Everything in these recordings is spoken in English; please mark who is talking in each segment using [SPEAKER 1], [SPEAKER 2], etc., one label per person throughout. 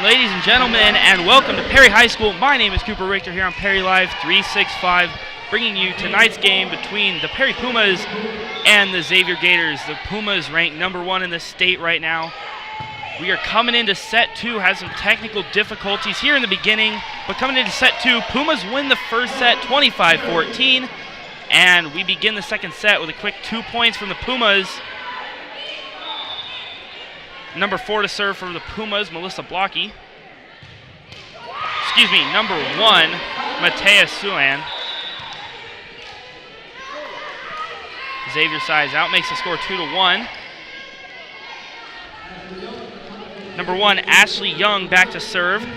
[SPEAKER 1] ladies and gentlemen, and welcome to Perry High School. My name is Cooper Richter here on Perry Live 365, bringing you tonight's game between the Perry Pumas and the Xavier Gators. The Pumas ranked #1 in the state right now. We are coming into set 2, has some technical difficulties here in the beginning, but coming into set 2, Pumas win the first set 25-14, and we begin the second set with a quick 2 points from the Pumas. Number 4 to serve for the Pumas, Melissa Blocky. Number 1, Matea Suan. Xavier size out, makes the score 2-1. Number 1, Ashley Young back to serve.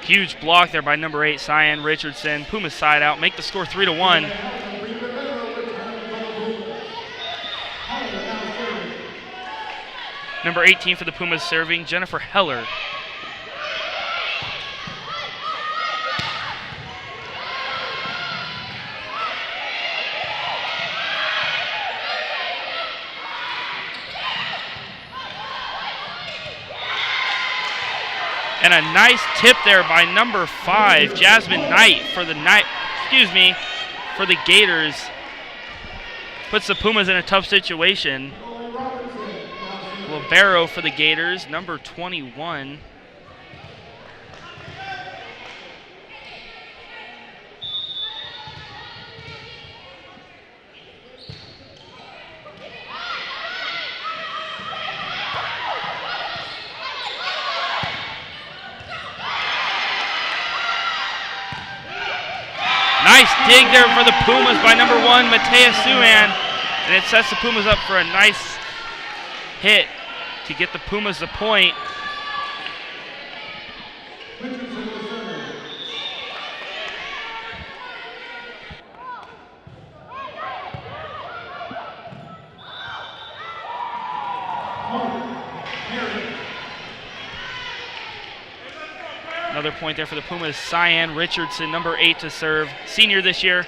[SPEAKER 1] Huge block there by number 8, Cyan Richardson. Pumas side out, make the score 3-1. Number 18 for the Pumas serving, Jennifer Heller. And a nice tip there by number 5, Jasmine Knight for the Gators. Puts the Pumas in a tough situation. Libero for the Gators, number 21. Nice dig there for the Pumas by number 1, Matea Suan. And it sets the Pumas up for a nice hit to get the Pumas the point. Another point there for the Pumas. Cyan Richardson, number 8 to serve. Senior this year.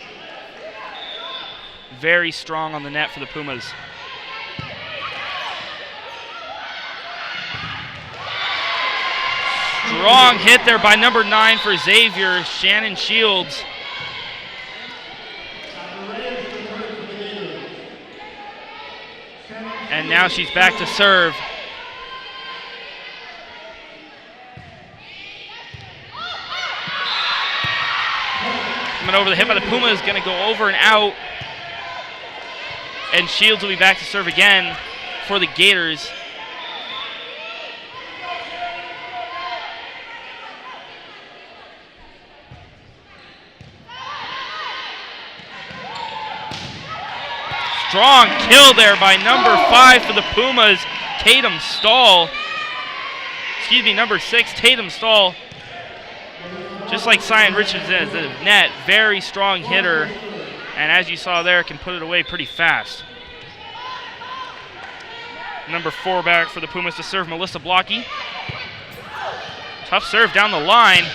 [SPEAKER 1] Very strong on the net for the Pumas. Strong hit there by number 9 for Xavier, Shannon Shields. And now she's back to serve. Coming over the hip by the Pumas, going to go over and out. And Shields will be back to serve again for the Gators. Strong kill there by number 5 for the Pumas, Tatum Stahl. Number 6, Tatum Stahl. Just like Cyan Richardson is the net, very strong hitter. And as you saw there, can put it away pretty fast. Number 4 back for the Pumas to serve, Melissa Blocky. Tough serve down the line.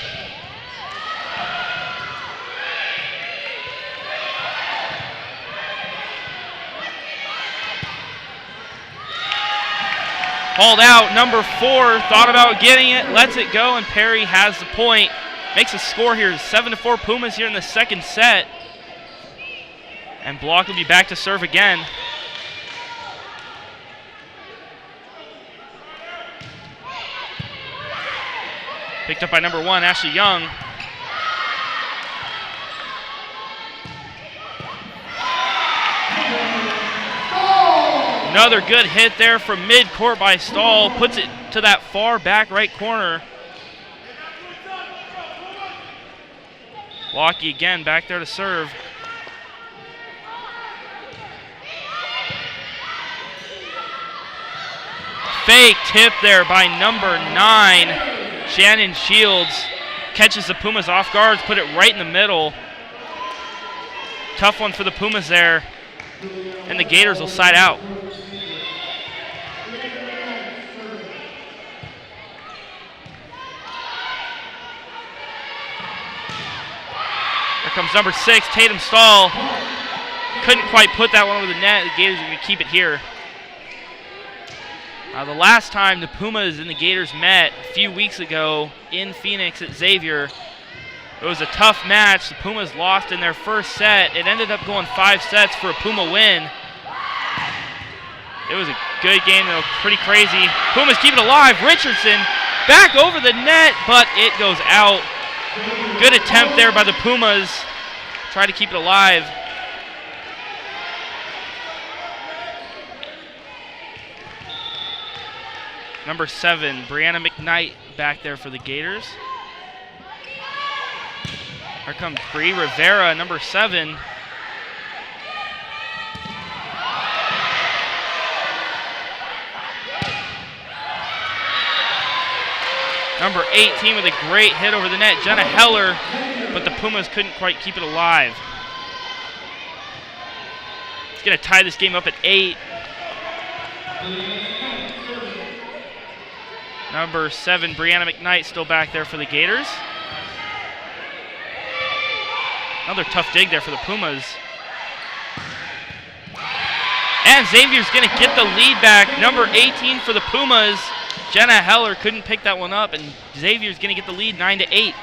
[SPEAKER 1] Hauled out, number 4, thought about getting it, lets it go, and Perry has the point. Makes a score here, 7-4 Pumas here in the second set. And Block will be back to serve again. Picked up by number 1, Ashley Young. Another good hit there from mid-court by Stahl. Puts it to that far back right corner. Blocky again back there to serve. Fake tip there by number 9, Shannon Shields. Catches the Pumas off guard, put it right in the middle. Tough one for the Pumas there. And the Gators will side out. comes number 6, Tatum Stahl. Couldn't quite put that one over the net. The Gators are going to keep it here. The last time the Pumas and the Gators met a few weeks ago in Phoenix at Xavier, it was a tough match. The Pumas lost in their first set. It ended up going 5 sets for a Puma win. It was a good game, though, pretty crazy. Pumas keep it alive. Richardson back over the net, but it goes out. Good attempt there by the Pumas. Try to keep it alive. Number 7, Brianna McKnight back there for the Gators. Here comes Bree Rivera, number 7. Number 18 with a great hit over the net, Jenna Heller, but the Pumas couldn't quite keep it alive. It's going to tie this game up at 8. Number 7, Brianna McKnight, still back there for the Gators. Another tough dig there for the Pumas. And Xavier's going to get the lead back. Number 18 for the Pumas. Jenna Heller couldn't pick that one up, and Xavier's going to get the lead 9-8.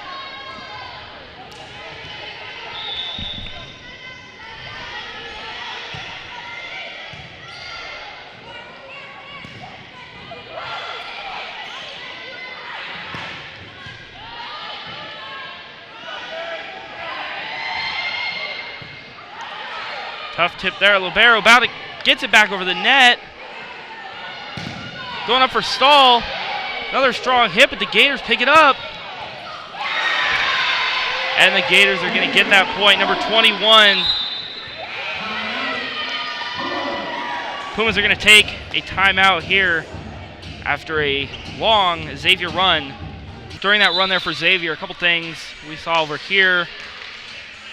[SPEAKER 1] Tough tip there. Libero gets it back over the net. Going up for Stahl. Another strong hit, but the Gators pick it up. And the Gators are going to get that point. Number 21. Pumas are going to take a timeout here after a long Xavier run. During that run there for Xavier, a couple things we saw over here.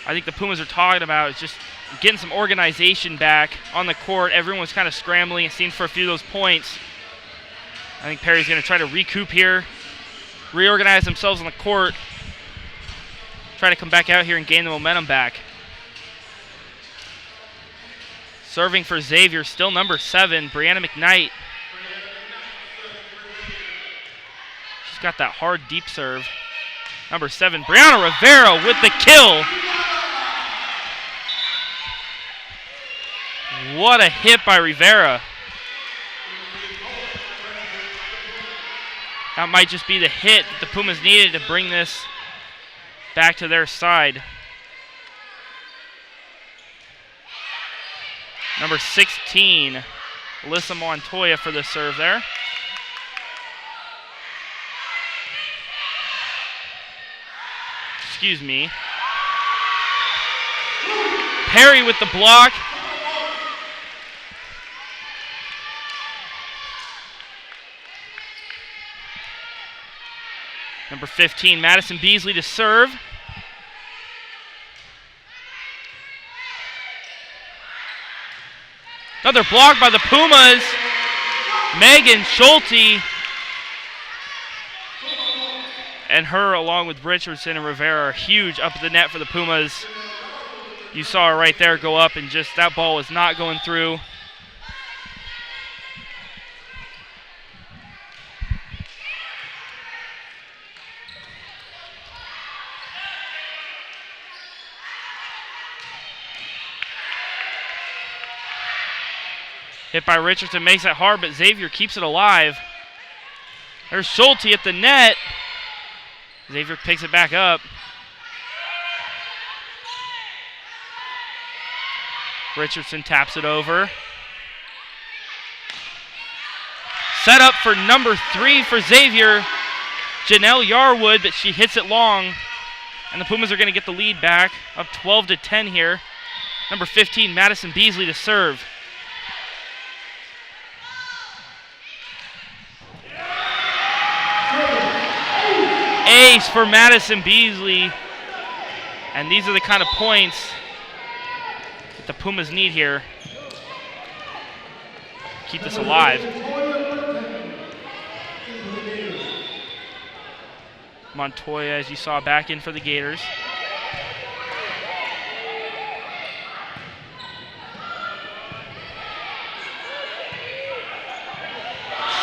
[SPEAKER 1] I think the Pumas are talking about is just getting some organization back on the court. Everyone was kind of scrambling, it seemed, for a few of those points. I think Perry's going to try to recoup here, reorganize themselves on the court, try to come back out here and gain the momentum back. Serving for Xavier, still number 7, Brianna McKnight. She's got that hard, deep serve. Number 7, Brianna Rivera with the kill. What a hit by Rivera. That might just be the hit that the Pumas needed to bring this back to their side. Number 16, Alyssa Montoya for the serve there. Excuse me. Perry with the block. Number 15, Madison Beasley to serve. Another block by the Pumas. Megan Schulte. And her, along with Richardson and Rivera, are huge up at the net for the Pumas. You saw her right there go up, and just that ball was not going through. Hit by Richardson makes it hard, but Xavier keeps it alive. There's Schulte at the net. Xavier picks it back up. Richardson taps it over. Set up for number 3 for Xavier, Janelle Yarwood, but she hits it long. And the Pumas are going to get the lead back, up 12-10 here. Number 15, Madison Beasley to serve. Ace for Madison Beasley. And these are the kind of points that the Pumas need here. Keep this alive. Montoya, as you saw, back in for the Gators.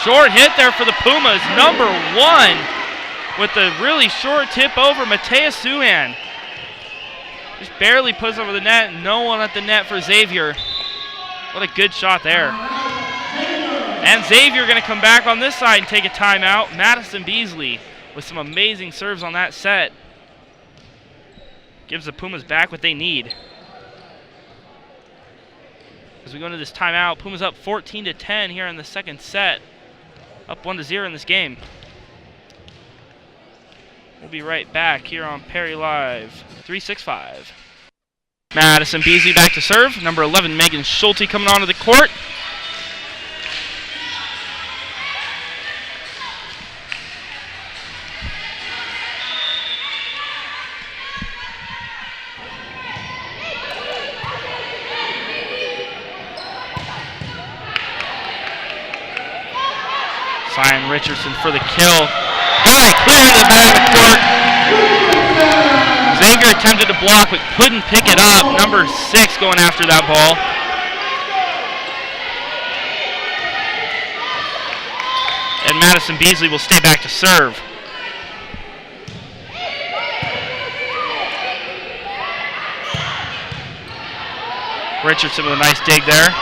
[SPEAKER 1] Short hit there for the Pumas. Number 1 with the really short tip over, Matea Suhan. Just barely puts over the net. No one at the net for Xavier. What a good shot there. And Xavier going to come back on this side and take a timeout. Madison Beasley with some amazing serves on that set. Gives the Pumas back what they need. As we go into this timeout, Pumas up 14-10 here in the second set. Up 1-0 in this game. We'll be right back here on Perry Live 365. Madison Beasley back to serve. Number 11, Megan Schulte coming onto the court. Cyan Richardson for the kill. Got it clear into the back of the court. Xavier attempted to block but couldn't pick it up. Number 6 going after that ball. And Madison Beasley will stay back to serve. Richardson with a nice dig there.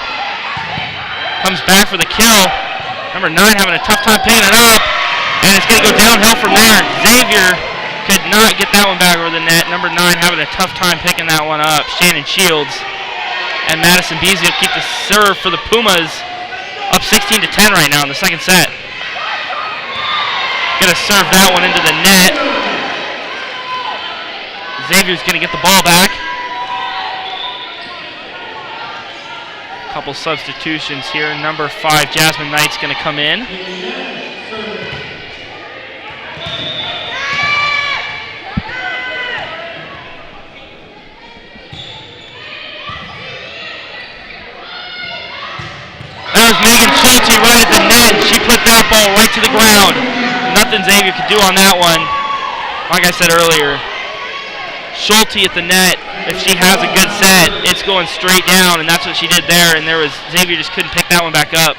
[SPEAKER 1] Comes back for the kill. Number 9 having a tough time picking it up, and it's going to go downhill from there. Xavier could not get that one back over the net. Number 9 having a tough time picking that one up. Shannon Shields. And Madison Beasley will keep the serve for the Pumas. Up 16-10 right now in the second set. Going to serve that one into the net. Xavier's going to get the ball back. Couple substitutions here. Number 5, Jasmine Knight's going to come in. There's Megan Schulte right at the net. She put that ball right to the ground. Nothing Xavier could do on that one. Like I said earlier, Schulte at the net, if she has a good set, it's going straight down, and that's what she did there, and Xavier just couldn't pick that one back up.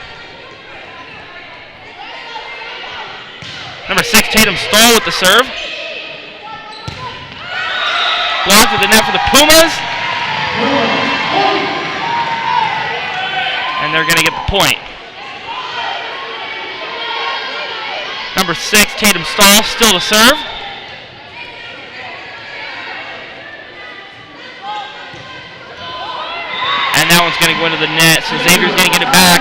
[SPEAKER 1] Number 6, Tatum Stahl with the serve. Blocked at the net for the Pumas. And they're going to get the point. Number 6, Tatum Stahl, still to serve. And that one's going to go into the net, so Xavier's going to get it back.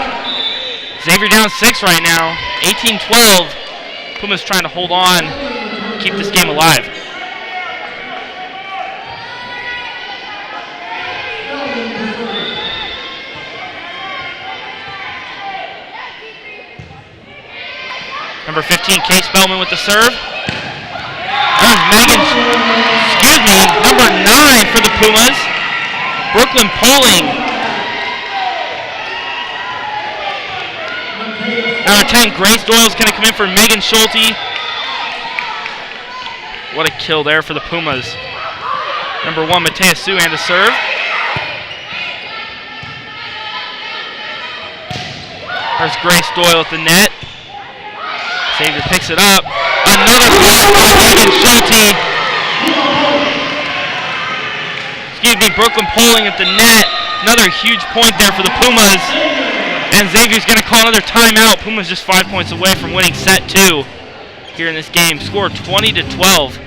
[SPEAKER 1] Xavier down 6 right now, 18-12. Pumas trying to hold on, keep this game alive. Number 15, Kay Spellman with the serve. There's Megan, number 9 for the Pumas. Brooklyn Poling. Number 10, Grace Doyle's going to come in for Megan Schulte. What a kill there for the Pumas. Number 1, Matea Suhan to serve. There's Grace Doyle at the net. Xavier picks it up. Another block by Megan Schulte. Brooklyn Poling at the net. Another huge point there for the Pumas. And Xavier's going to call another timeout. Pumas just 5 points away from winning set 2 here in this game. Score 20-12.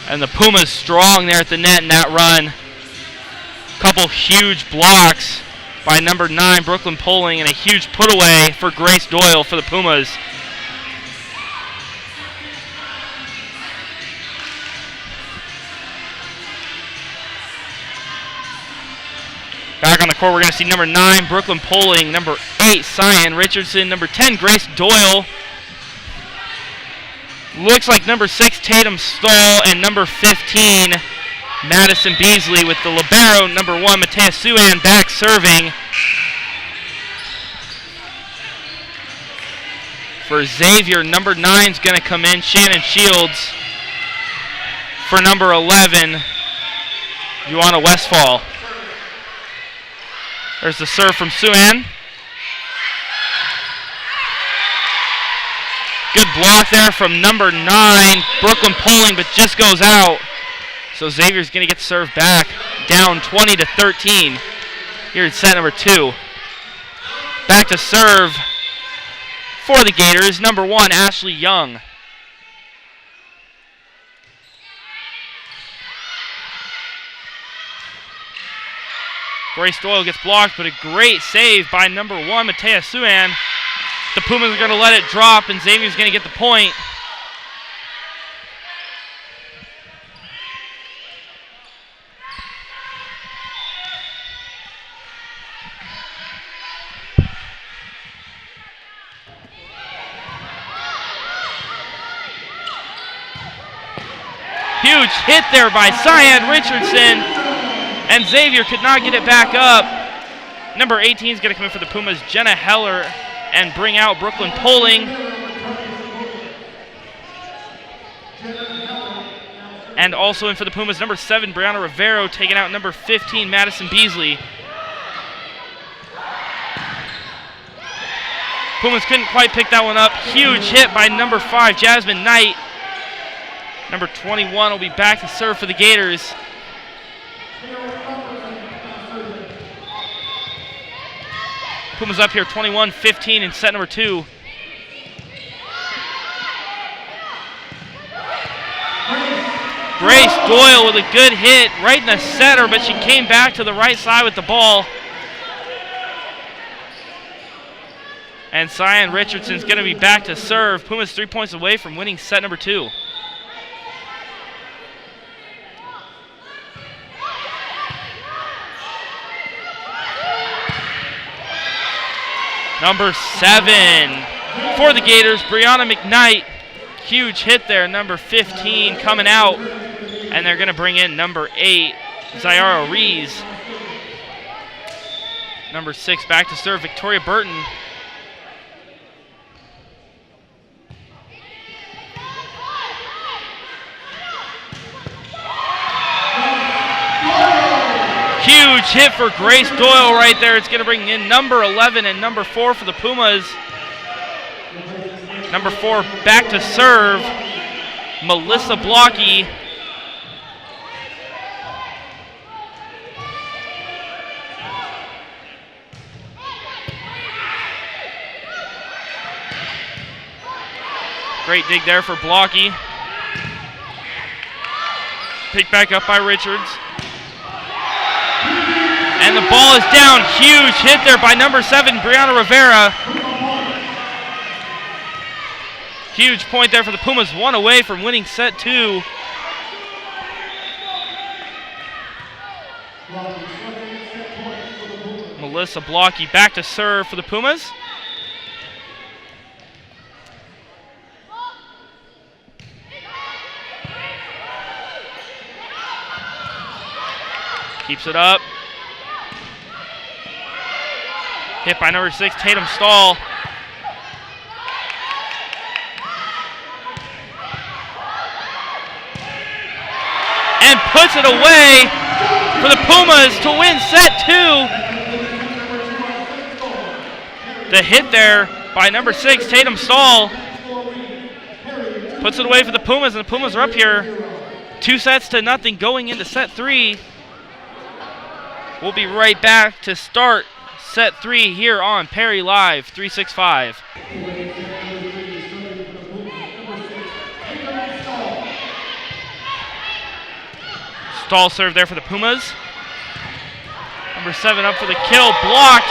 [SPEAKER 1] And the Pumas strong there at the net in that run. Couple huge blocks by number 9, Brooklyn Poling, and a huge put away for Grace Doyle for the Pumas. Back on the court, we're going to see number 9, Brooklyn Poling, number 8, Cyan Richardson, number 10, Grace Doyle. Looks like number 6, Tatum Stahl, and number 15, Madison Beasley with the libero. Number 1, Matea Suhan back serving. For Xavier, number 9 is going to come in, Shannon Shields. For number 11, Joanna Westfall. There's the serve from Suan. Good block there from number 9, Brooklyn Poling, but just goes out. So Xavier's going to get the serve back, down 20-13 here in set number 2. Back to serve for the Gators, number 1, Ashley Young. Grace Doyle gets blocked, but a great save by number 1, Matea Suan. The Pumas are going to let it drop, and Xavier's going to get the point. Huge hit there by Cyan Richardson, and Xavier could not get it back up. Number 18 is going to come in for the Pumas, Jenna Heller, and bring out Brooklyn Poling. And also in for the Pumas, number 7, Brianna Rivero, taking out number 15, Madison Beasley. Pumas couldn't quite pick that one up. Huge hit by number 5, Jasmine Knight. Number 21 will be back to serve for the Gators. Pumas up here 21-15 in set number 2. Grace Doyle with a good hit right in the center, but she came back to the right side with the ball. And Cyan Richardson's going to be back to serve. Pumas 3 points away from winning set number 2. Number 7 for the Gators, Brianna McKnight. Huge hit there, number 15 coming out. And they're going to bring in number 8, Zyara Rees. Number 6 back to serve, Victoria Burton. Huge hit for Grace Doyle right there. It's going to bring in number 11 and number 4 for the Pumas. Number 4 back to serve, Melissa Blocky. Great dig there for Blocky. Picked back up by Richards. And the ball is down. Huge hit there by number 7, Brianna Rivera. Huge point there for the Pumas. 1 away from winning set 2. Melissa Blocky back to serve for the Pumas. Keeps it up. Hit by number 6, Tatum Stahl. And puts it away for the Pumas to win set 2. The hit there by number 6, Tatum Stahl. Puts it away for the Pumas, and the Pumas are up here 2-0 going into set 3. We'll be right back to start set 3 here on Perry Live 365. Stahl serve there for the Pumas. Number 7 up for the kill, blocked.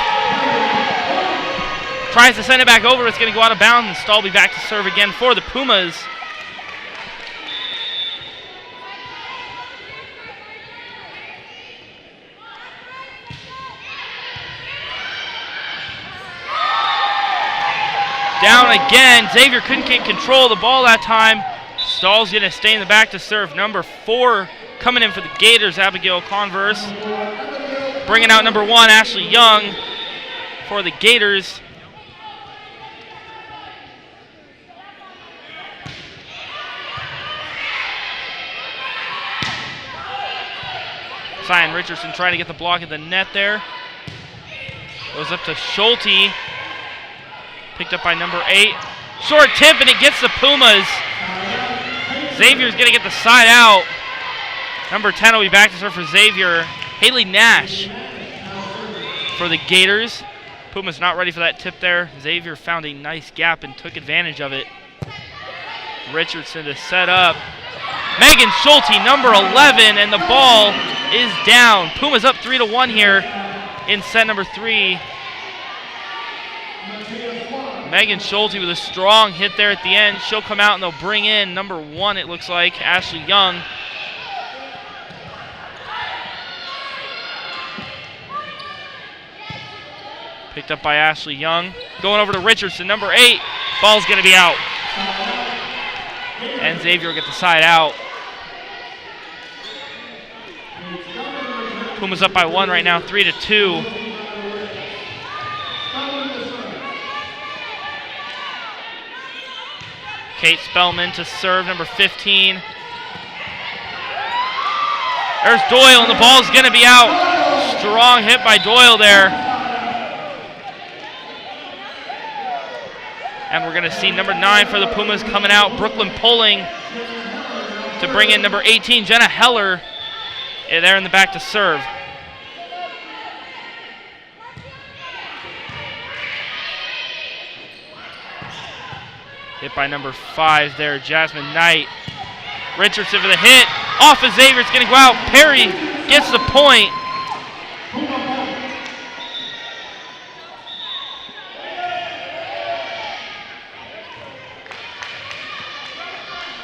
[SPEAKER 1] Tries to send it back over, it's going to go out of bounds, and Stahl will be back to serve again for the Pumas. Down again. Xavier couldn't get control of the ball that time. Stahl's going to stay in the back to serve. Number 4 coming in for the Gators, Abigail Converse. Bringing out number 1, Ashley Young for the Gators. Zion Richardson trying to get the block at the net there. Goes up to Schulte. Picked up by number 8. Short tip, and it gets the Pumas. Xavier's going to get the side out. Number 10 will be back to serve for Xavier. Haley Nash for the Gators. Pumas not ready for that tip there. Xavier found a nice gap and took advantage of it. Richardson to set up. Megan Schulte, number 11, and the ball is down. Pumas up 3-1 here in set number 3. Megan Schulte with a strong hit there at the end. She'll come out and they'll bring in number 1, it looks like, Ashley Young. Picked up by Ashley Young. Going over to Richardson, number 8. Ball's going to be out. And Xavier will get the side out. Pumas up by 1 right now, 3-2. Kate Spellman to serve, number 15. There's Doyle, and the ball's going to be out. Strong hit by Doyle there. And we're going to see number 9 for the Pumas coming out. Brooklyn Pulling to bring in number 18, Jenna Heller. There in the back to serve. Hit by number 5 there, Jasmine Knight. Richardson for the hit. Off of Xavier, it's going to go out. Perry gets the point.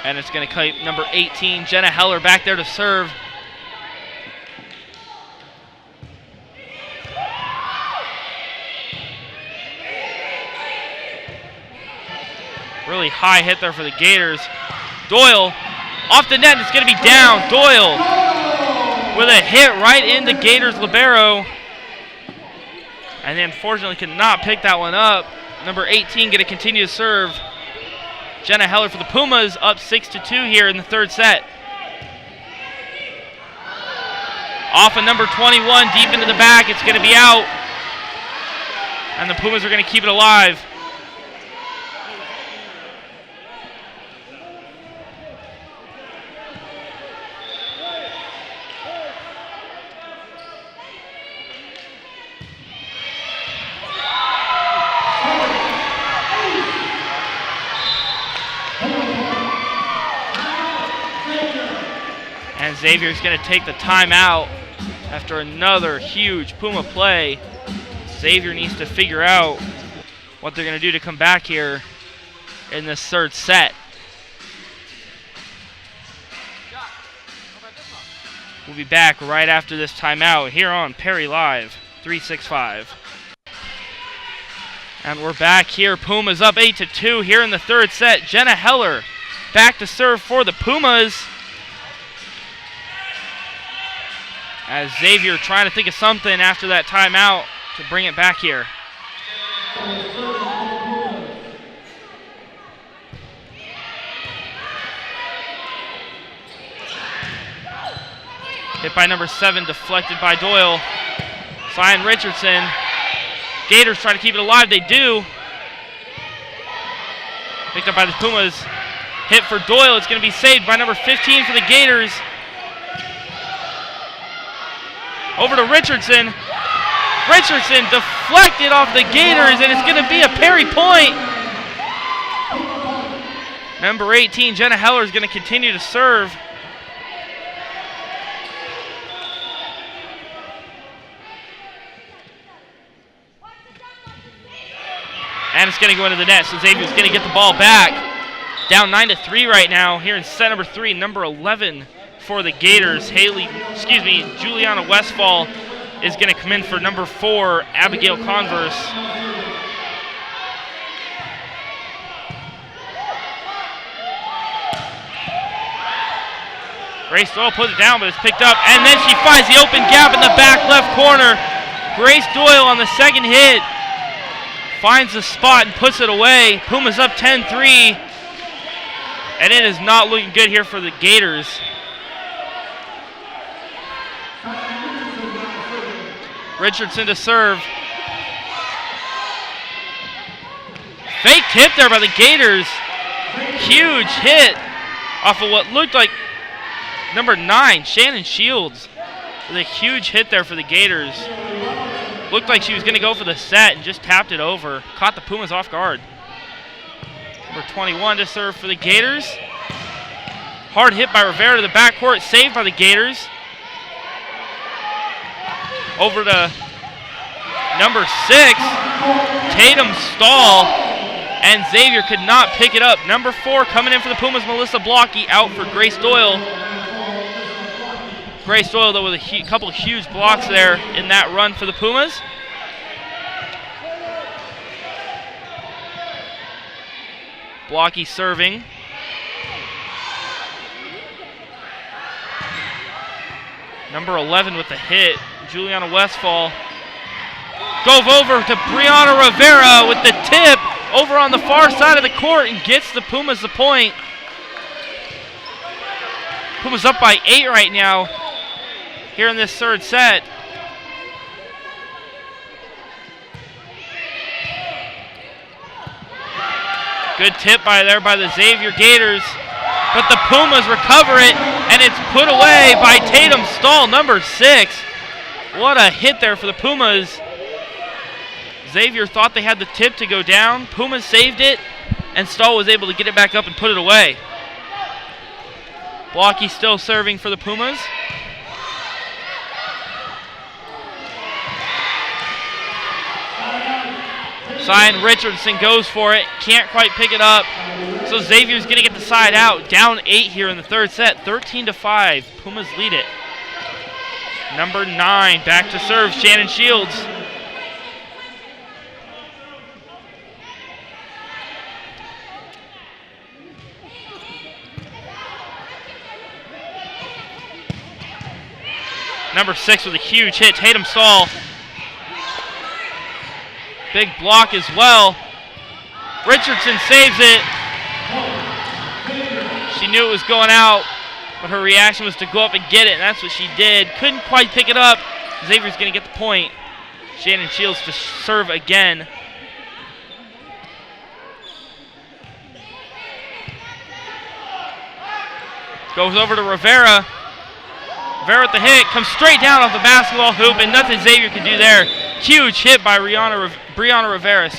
[SPEAKER 1] And it's going to keep number 18, Jenna Heller, back there to serve. Really high hit there for the Gators. Doyle off the net, it's going to be down. Doyle with a hit right into Gators libero. And then unfortunately could not pick that one up. Number 18 going to continue to serve. Jenna Heller for the Pumas up 6-2 here in the third set. Off of number 21, deep into the back. It's going to be out. And the Pumas are going to keep it alive. And Xavier's going to take the timeout after another huge Puma play. Xavier needs to figure out what they're going to do to come back here in this third set. We'll be back right after this timeout here on Perry Live 365. And we're back here. Pumas up 8-2 here in the third set. Jenna Heller back to serve for the Pumas. As Xavier trying to think of something after that timeout to bring it back here. Hit by number 7, deflected by Doyle. Zion Richardson. Gators trying to keep it alive. They do. Picked up by the Pumas. Hit for Doyle. It's going to be saved by number 15 for the Gators. Over to Richardson. Richardson deflected off the Gators, and it's going to be a Perry point. Number 18, Jenna Heller, is going to continue to serve. And it's going to go into the net, so Xavier's going to get the ball back. Down 9-3 right now here in set number 3, number 11 for the Gators. Juliana Westfall is going to come in for number 4, Abigail Converse. Grace Doyle puts it down, but it's picked up, and then she finds the open gap in the back left corner. Grace Doyle on the second hit finds the spot and puts it away. Pumas up 10-3, and it is not looking good here for the Gators. Richardson to serve. Fake tip there by the Gators. Huge hit off of what looked like number 9, Shannon Shields. With a huge hit there for the Gators. Looked like she was going to go for the set and just tapped it over. Caught the Pumas off guard. Number 21 to serve for the Gators. Hard hit by Rivera to the backcourt. Saved by the Gators. Over to number 6. Tatum Stahl. And Xavier could not pick it up. Number 4 coming in for the Pumas, Melissa Blocky, out for Grace Doyle. Grace Doyle, though, with a couple of huge blocks there in that run for the Pumas. Blocky serving. Number 11 with the hit, Juliana Westfall. Gove over to Brianna Rivera with the tip over on the far side of the court and gets the Pumas the point. Pumas up by 8 right now here in this third set. Good tip by the Xavier Gators, but the Pumas recover it, and it's put away by Tatum Stahl, number 6. What a hit there for the Pumas. Xavier thought they had the tip to go down. Pumas saved it, and Stahl was able to get it back up and put it away. Blocky still serving for the Pumas. Zion Richardson goes for it, can't quite pick it up. So Xavier's going to get the side out. Down 8 here in the third set, 13-5. Pumas lead it. Number 9 back to serve, Shannon Shields. Number 6 with a huge hit, Tatum Stahl. Big block as well. Richardson saves it. She knew it was going out, but her reaction was to go up and get it, and that's what she did. Couldn't quite pick it up. Xavier's going to get the point. Shannon Shields to serve again. Goes over to Rivera. Rivera with the hit, comes straight down off the basketball hoop, and nothing Xavier can do there. Huge hit by Brianna Rivera,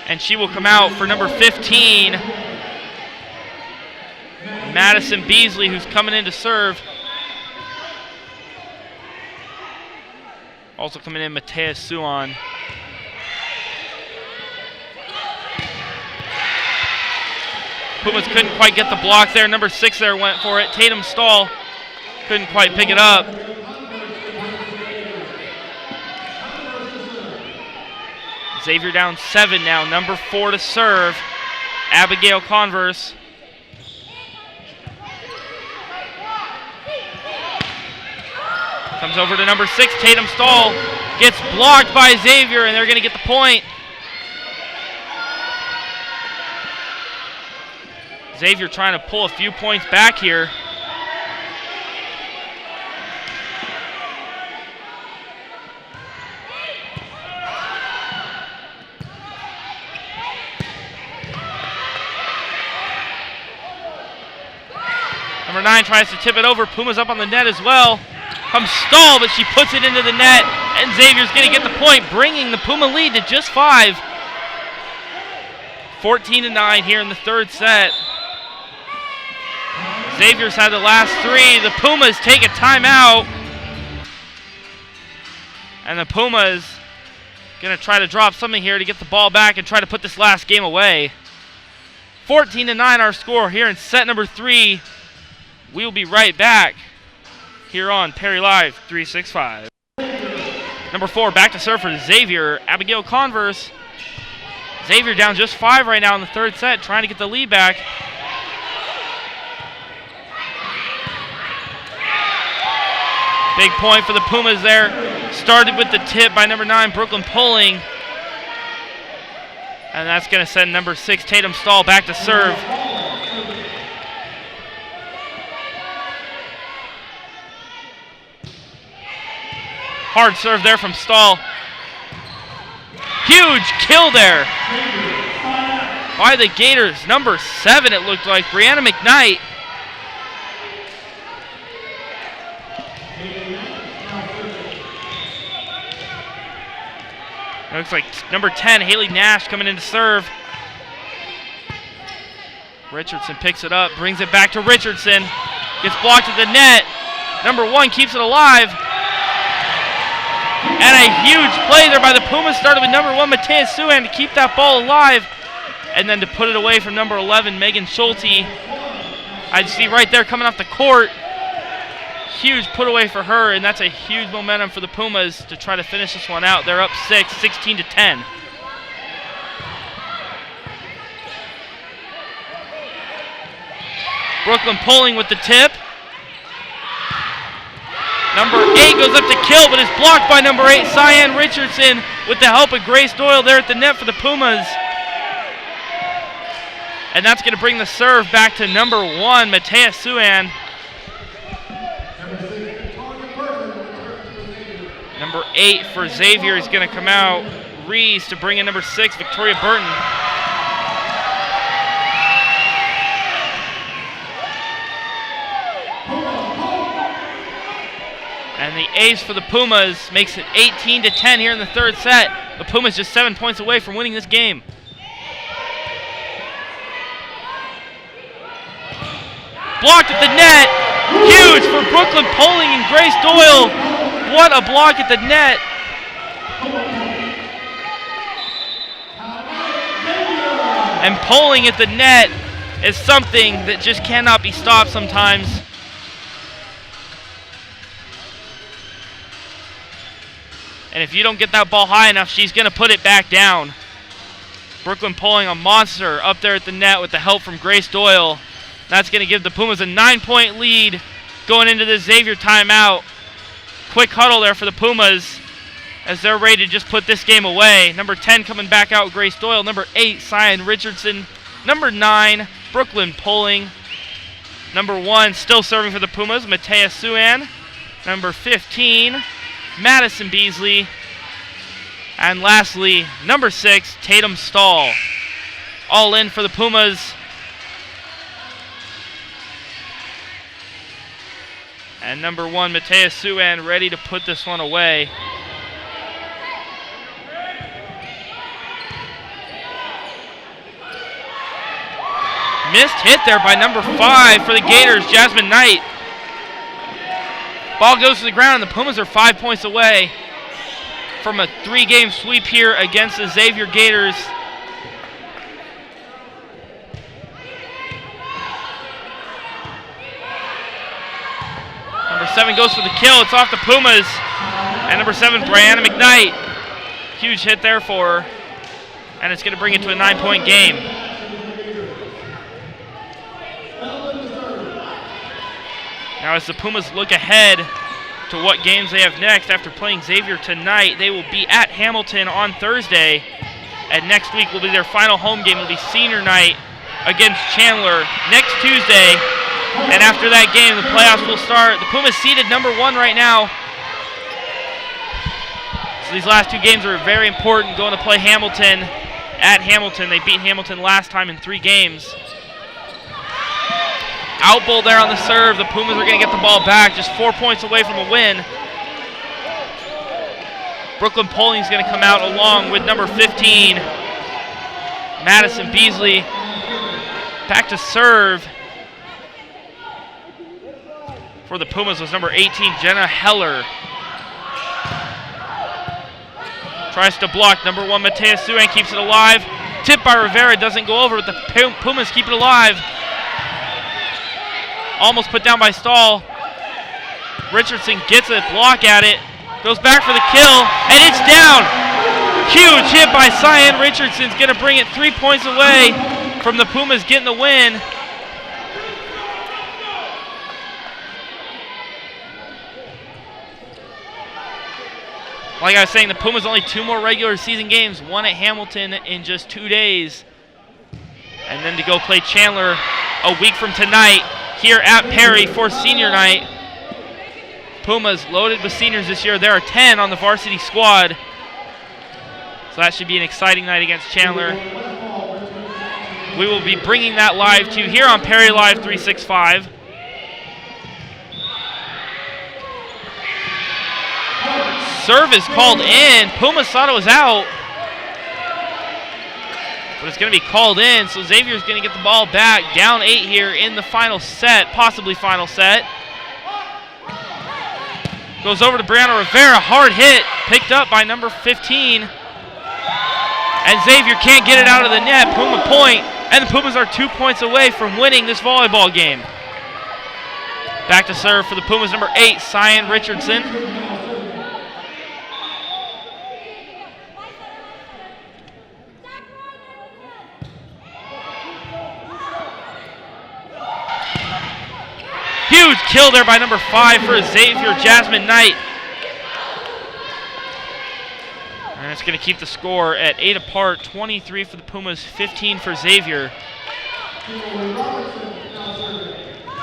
[SPEAKER 1] and she will come out for number 15, Madison Beasley, who's coming in to serve. Also coming in, Matea Suon. Pumas couldn't quite get the block there. Number 6 there went for it. Tatum Stahl couldn't quite pick it up. Xavier down 7 now. Number 4 to serve, Abigail Converse. Comes over to number 6, Tatum Stahl. Gets blocked by Xavier, and they're going to get the point. Xavier trying to pull a few points back here. Number 9 tries to tip it over. Pumas up on the net as well. Comes Stahl, but she puts it into the net, and Xavier's going to get the point, bringing the Puma lead to just 5. 14-9 here in the third set. Xavier's had the last 3. The Pumas take a timeout. And the Pumas going to try to drop something here to get the ball back and try to put this last game away. 14-9 our score here in set number 3. We will be right back here on Perry Live 365. Number 4 back to serve for Xavier, Abigail Converse. Xavier down just 5 right now in the third set, trying to get the lead back. Big point for the Pumas there. Started with the tip by number 9, Brooklyn Pulling. And that's going to send number 6, Tatum Stahl, back to serve. Hard serve there from Stahl. Huge kill there by the Gators. Number 7, it looked like, Brianna McKnight. It looks like number 10, Haley Nash, coming in to serve. Richardson picks it up, brings it back to Richardson. Gets blocked at the net. Number 1 keeps it alive. And a huge play there by the Pumas, started with number 1, Matea Suan, to keep that ball alive. And then to put it away from number 11, Megan Schulte. I see right there coming off the court. Huge put away for her, and that's a huge momentum for the Pumas to try to finish this one out. They're up 6, 16-10. Brooklyn Poling with the tip. Number 8 goes up to kill, but is blocked by number 8, Cyan Richardson, with the help of Grace Doyle there at the net for the Pumas. And that's going to bring the serve back to number 1, Matea Suan. Number 8 for Xavier is going to come out. Rees to bring in number 6, Victoria Burton. And the ace for the Pumas makes it 18-10 here in the third set. The Pumas just 7 points away from winning this game. Blocked at the net. Huge for Brooklyn Poling and Grace Doyle. What a block at the net. And Poling at the net is something that just cannot be stopped sometimes. And if you don't get that ball high enough, she's going to put it back down. Brooklyn Poling, a monster up there at the net with the help from Grace Doyle. That's going to give the Pumas a 9-point lead going into the Xavier timeout. Quick huddle there for the Pumas as they're ready to just put this game away. Number 10 coming back out with Grace Doyle. Number 8, Cyan Richardson. Number 9, Brooklyn Poling. Number 1, still serving for the Pumas, Matea Suan. Number 15, Madison Beasley. And lastly, number 6, Tatum Stahl. All in for the Pumas. And number 1, Matea Suan, ready to put this one away. Missed hit there by number 5 for the Gators, Jasmine Knight. Ball goes to the ground, and the Pumas are 5 points away from a 3-game sweep here against the Xavier Gators. Number 7 goes for the kill. It's off the Pumas. And number 7, Brianna McKnight. Huge hit there for her. And it's going to bring it to a 9-point game. Now as the Pumas look ahead to what games they have next after playing Xavier tonight, they will be at Hamilton on Thursday. And next week will be their final home game. It will be senior night against Chandler next Tuesday. And after that game, the playoffs will start. The Pumas seeded number 1 right now. So these last 2 games are very important, going to play Hamilton at Hamilton. They beat Hamilton last time in 3 games. Outbowl there on the serve. The Pumas are going to get the ball back, just 4 points away from a win. Brooklyn Poling is going to come out along with number 15, Madison Beasley. Back to serve for the Pumas was number 18, Jenna Heller. Tries to block. Number 1, Matea Suan keeps it alive. Tip by Rivera, doesn't go over, but the Pumas keep it alive. Almost put down by Stahl. Richardson gets a block at it. Goes back for the kill, and it's down. Huge hit by Cyan Richardson's going to bring it 3 points away from the Pumas getting the win. Like I was saying, the Pumas only 2 more regular season games, 1 at Hamilton in just 2 days. And then to go play Chandler a week from tonight here at Perry for senior night. Pumas loaded with seniors this year. There are 10 on the varsity squad. So that should be an exciting night against Chandler. We will be bringing that live to you here on Perry Live 365. Serve is called in. Pumas thought it was out, but it's going to be called in, so Xavier's going to get the ball back. Down 8 here in the final set, possibly final set. Goes over to Brianna Rivera. Hard hit, picked up by number 15. And Xavier can't get it out of the net. Puma point, and the Pumas are 2 points away from winning this volleyball game. Back to serve for the Pumas, number 8, Cyan Richardson. Huge kill there by number 5 for Xavier, Jasmine Knight. And it's going to keep the score at 8 apart, 23 for the Pumas, 15 for Xavier.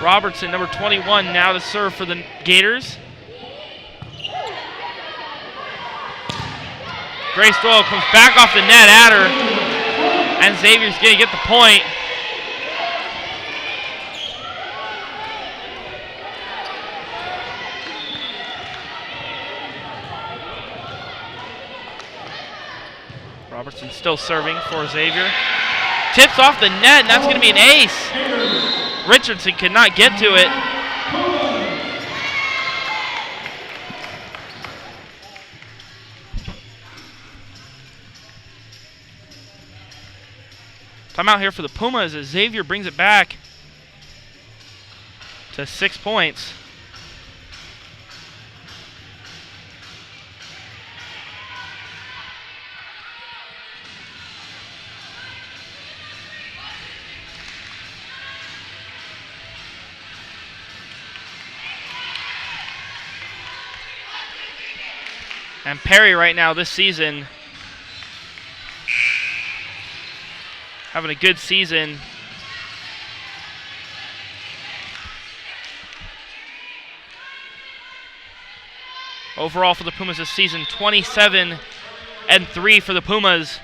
[SPEAKER 1] Robertson, number 21, now to serve for the Gators. Grace Doyle comes back off the net at her, and Xavier's going to get the point. Robertson still serving for Xavier. Tips off the net, and that's going to be an ace. Richardson could not get to it. Timeout here for the Pumas as Xavier brings it back to 6 points. And Perry right now this season having a good season. Overall for the Pumas this season, 27-3 for the Pumas,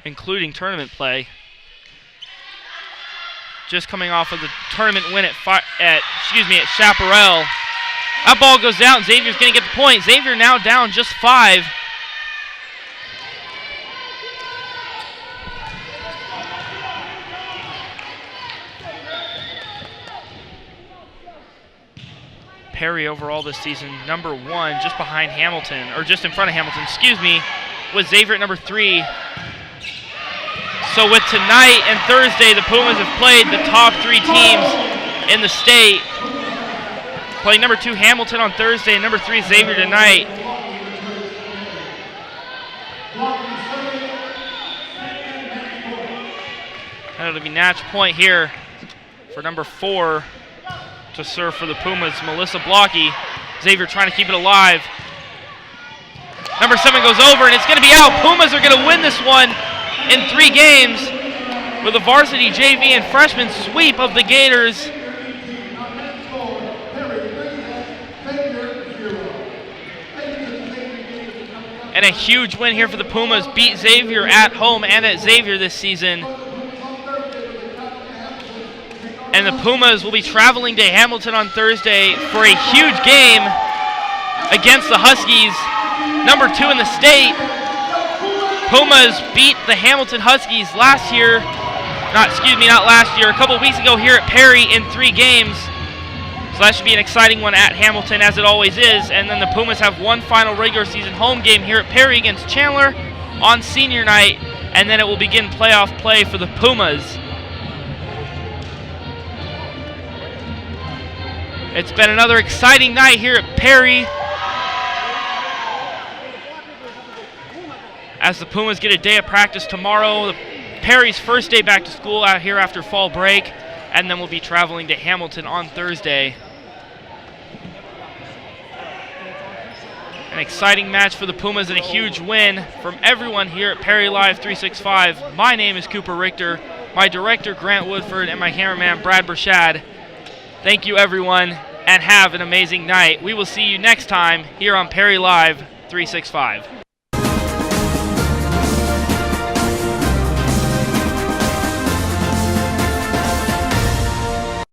[SPEAKER 1] including tournament play. Just coming off of the tournament win at Chaparral. That ball goes down. Xavier's going to get the point. Xavier now down just 5. Perry overall this season, number 1, just behind Hamilton, or just in front of Hamilton, excuse me, with Xavier at number 3. So with tonight and Thursday, the Pumas have played the top 3 teams in the state. Playing number 2 Hamilton on Thursday and number 3 Xavier tonight. And it'll be match point here for number 4 to serve for the Pumas, Melissa Blocky. Xavier trying to keep it alive. Number 7 goes over, and it's going to be out. Pumas are going to win this one in 3 games with a varsity, JV, and freshman sweep of the Gators. And a huge win here for the Pumas. Beat Xavier at home and at Xavier this season. And the Pumas will be traveling to Hamilton on Thursday for a huge game against the Huskies, number 2 in the state. Pumas beat the Hamilton Huskies a couple of weeks ago here at Perry in 3 games. So that should be an exciting one at Hamilton, as it always is. And then the Pumas have one final regular season home game here at Perry against Chandler on senior night. And then it will begin playoff play for the Pumas. It's been another exciting night here at Perry, as the Pumas get a day of practice tomorrow. Perry's first day back to school out here after fall break. And then we'll be traveling to Hamilton on Thursday. An exciting match for the Pumas and a huge win from everyone here at Perry Live 365. My name is Cooper Richter, my director Grant Woodford, and my cameraman Brad Burchad. Thank you, everyone. and have an amazing night. We will see you next time here on Perry Live 365.